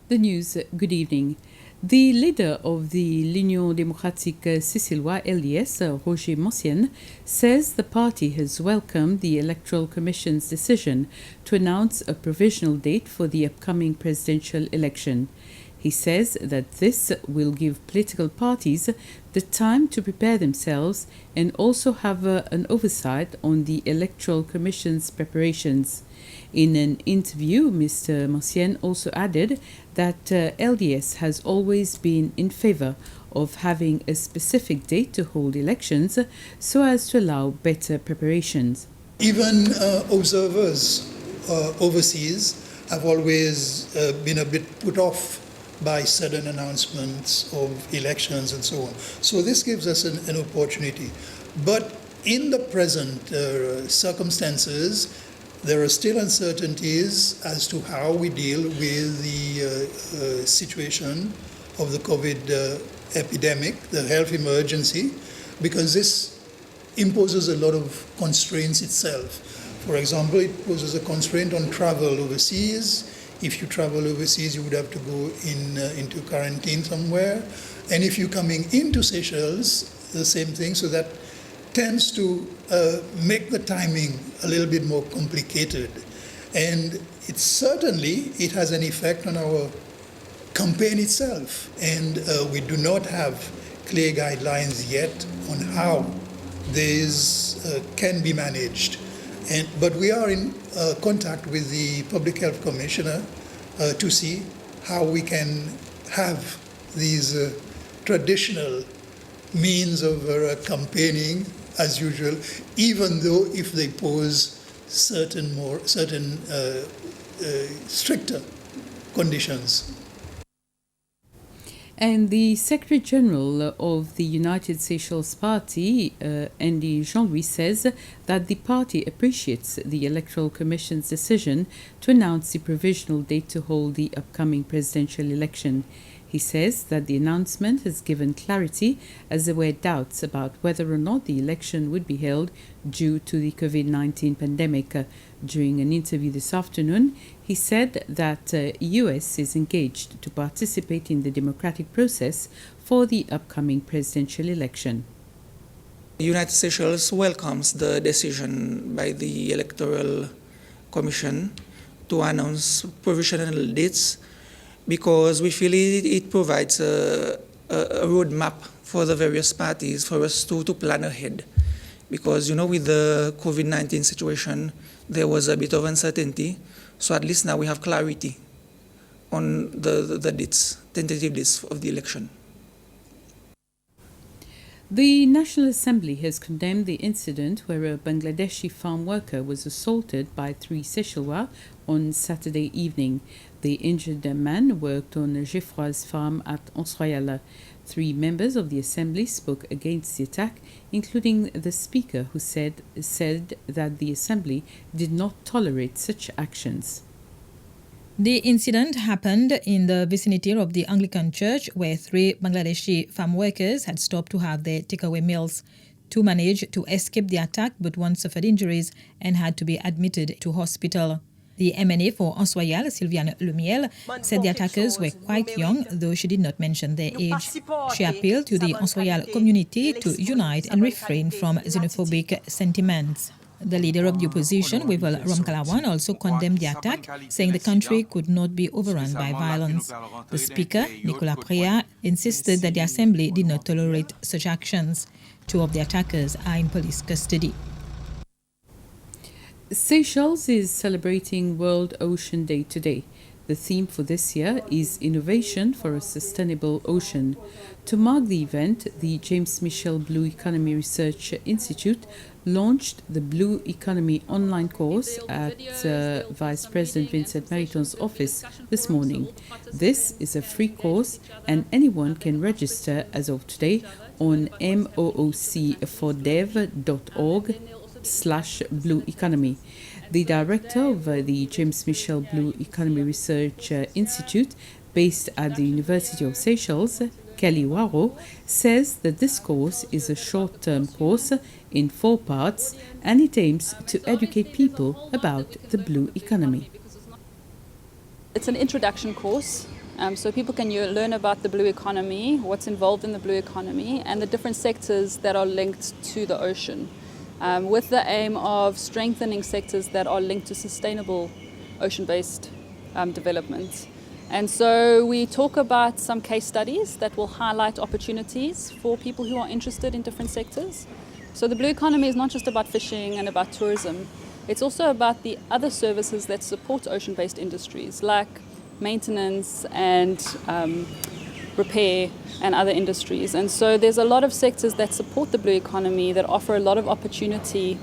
The news, good evening. The leader of the l'Union démocratique sicilloise, LDS, Roger Mancienne, says the party has welcomed the Electoral Commission's decision to announce a provisional date for the upcoming presidential election. He says that this will give political parties the time to prepare themselves and also have an oversight on the Electoral Commission's preparations. In an interview, Mr. Mancienne also added that LDS has always been in favor of having a specific date to hold elections so as to allow better preparations. Even observers overseas have always been a bit put off by sudden announcements of elections and so on. So this gives us an opportunity. But in the present circumstances, there are still uncertainties as to how we deal with the situation of the COVID epidemic, the health emergency, because this imposes a lot of constraints itself. For example, it poses a constraint on travel overseas. If you travel overseas, you would have to go into quarantine somewhere. And if you're coming into Seychelles, the same thing. So that tends to make the timing a little bit more complicated. And it has an effect on our campaign itself. And we do not have clear guidelines yet on how this can be managed. But we are in contact with the Public Health Commissioner to see how we can have these traditional means of campaigning as usual, even though if they pose certain stricter conditions. And the Secretary General of the United Seychelles Party, Andy Jean-Louis, says that the party appreciates the Electoral Commission's decision to announce the provisional date to hold the upcoming presidential election. He says that the announcement has given clarity as there were doubts about whether or not the election would be held due to the COVID-19 pandemic. During an interview this afternoon, he said that US is engaged to participate in the democratic process for the upcoming presidential election. The United Seychelles welcomes the decision by the Electoral Commission to announce provisional dates because we feel it provides a roadmap for the various parties for us to plan ahead. Because, with the COVID-19 situation, there was a bit of uncertainty. So at least now we have clarity on the dates, tentative dates of the election. The National Assembly has condemned the incident where a Bangladeshi farm worker was assaulted by 3 Seychellois on Saturday evening. The injured man worked on Geoffroy's farm at Anse Royal. 3 members of the Assembly spoke against the attack, including the Speaker, who said that the Assembly did not tolerate such actions. The incident happened in the vicinity of the Anglican Church, where 3 Bangladeshi farm workers had stopped to have their takeaway meals. 2 managed to escape the attack, but 1 suffered injuries and had to be admitted to hospital. The MNA for Anse Royal, Sylviane Lemiel, said the attackers were quite young, though she did not mention their age. She appealed to the Anse Royal community to unite and refrain from xenophobic sentiments. The leader of the opposition, Wivel Ramkalawan, also condemned the attack, saying the country could not be overrun by violence. The Speaker, Nicolas Préat, insisted that the Assembly did not tolerate such actions. 2 of the attackers are in police custody. Seychelles is celebrating World Ocean Day today. The theme for this year is Innovation for a Sustainable Ocean. To mark the event, the James Michel Blue Economy Research Institute launched the Blue Economy online course at Vice President Vincent Meriton's office this morning. This is a free course and anyone can register as of today on moocfordev.org/Blue Economy. The director of the James Michel Blue Economy Research Institute, based at the University of Seychelles, Kelly Waro, says that this course is a short-term course in 4 parts and it aims to educate people about the blue economy. It's an introduction course So people can learn about the blue economy, what's involved in the blue economy, and the different sectors that are linked to the ocean, with the aim of strengthening sectors that are linked to sustainable ocean-based development. And so we talk about some case studies that will highlight opportunities for people who are interested in different sectors. So the blue economy is not just about fishing and about tourism. It's also about the other services that support ocean-based industries like maintenance and repair and other industries. And so there's a lot of sectors that support the blue economy that offer a lot of opportunity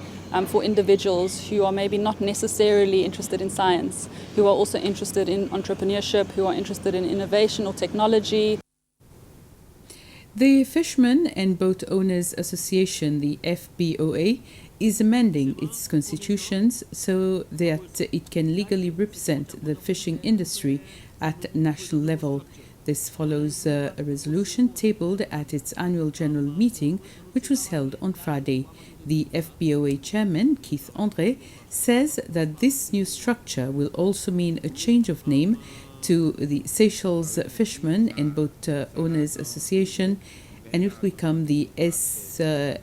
for individuals who are maybe not necessarily interested in science, who are also interested in entrepreneurship, who are interested in innovation or technology. The Fishermen and Boat Owners Association, the FBOA, is amending its constitutions so that it can legally represent the fishing industry at national level. This follows a resolution tabled at its annual general meeting, which was held on Friday. The FBOA chairman, Keith André, says that this new structure will also mean a change of name to the Seychelles Fishermen and Boat Owners Association, and it will become the SFBOA.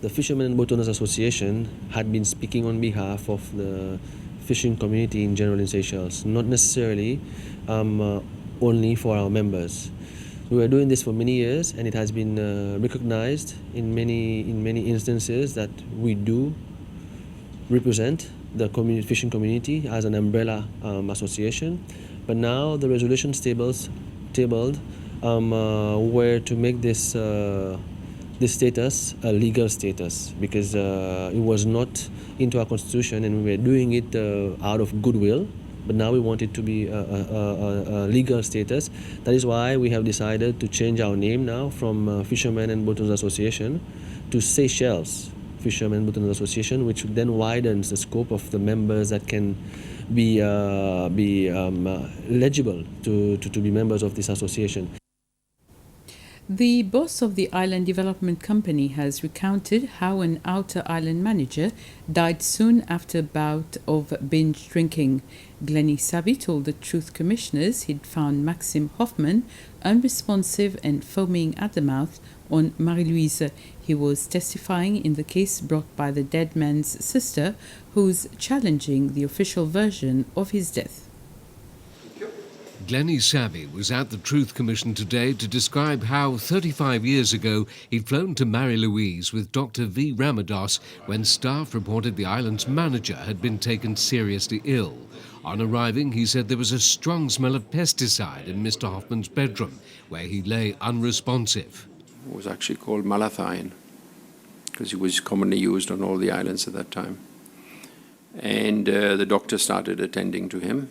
The Fishermen and Boat Owners Association had been speaking on behalf of the fishing community in general in Seychelles, not necessarily only for our members. We were doing this for many years, and it has been recognized in many instances that we do represent the fishing community as an umbrella association. But now the resolutions tabled were to make this status a legal status, because it was not into our constitution, and we were doing it out of goodwill. But now we want it to be a legal status. That is why we have decided to change our name now from Fishermen and Boat Owners Association to Seychelles Fishermen and Boat Owners Association, which then widens the scope of the members that can be eligible to be members of this association. The boss of the Island Development Company has recounted how an outer island manager died soon after a bout of binge drinking. Glennie Savvy told the Truth Commissioners he'd found Maxim Hoffman unresponsive and foaming at the mouth on Marie-Louise. He was testifying in the case brought by the dead man's sister, who's challenging the official version of his death. Glennie Savvy was at the Truth Commission today to describe how 35 years ago he'd flown to Marie-Louise with Dr. V. Ramadas when staff reported the island's manager had been taken seriously ill. On arriving, he said there was a strong smell of pesticide in Mr. Hoffman's bedroom, where he lay unresponsive. It was actually called malathion, because it was commonly used on all the islands at that time. And the doctor started attending to him.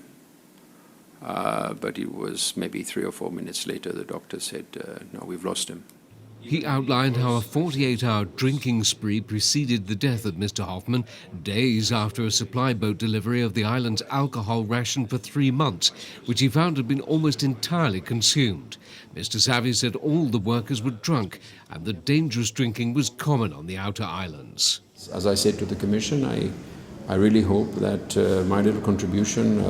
But it was maybe 3 or 4 minutes later, the doctor said, no, we've lost him. He outlined how a 48-hour drinking spree preceded the death of Mr. Hoffman, days after a supply boat delivery of the island's alcohol ration for 3 months, which he found had been almost entirely consumed. Mr. Savvy said all the workers were drunk and that dangerous drinking was common on the outer islands. As I said to the Commission, I really hope that my little contribution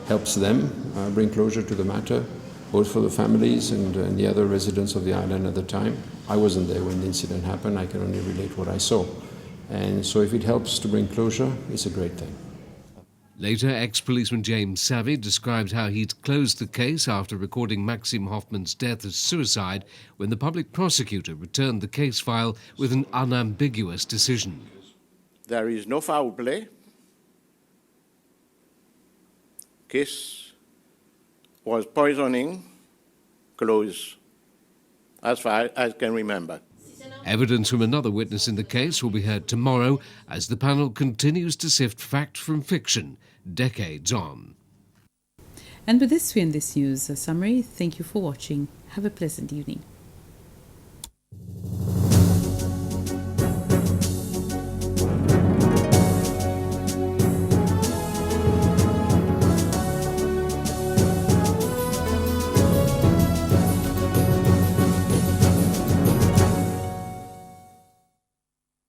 helps them bring closure to the matter, both for the families and the other residents of the island at the time. I wasn't there when the incident happened. I can only relate what I saw. And so if it helps to bring closure, it's a great thing. Later, ex-policeman James Savvy described how he'd closed the case after recording Maxim Hoffman's death as suicide when the public prosecutor returned the case file with an unambiguous decision. There is no foul play. Case was poisoning, close, as far as I can remember. Evidence from another witness in the case will be heard tomorrow as the panel continues to sift fact from fiction decades on. And with this, we end this news summary. Thank you for watching. Have a pleasant evening.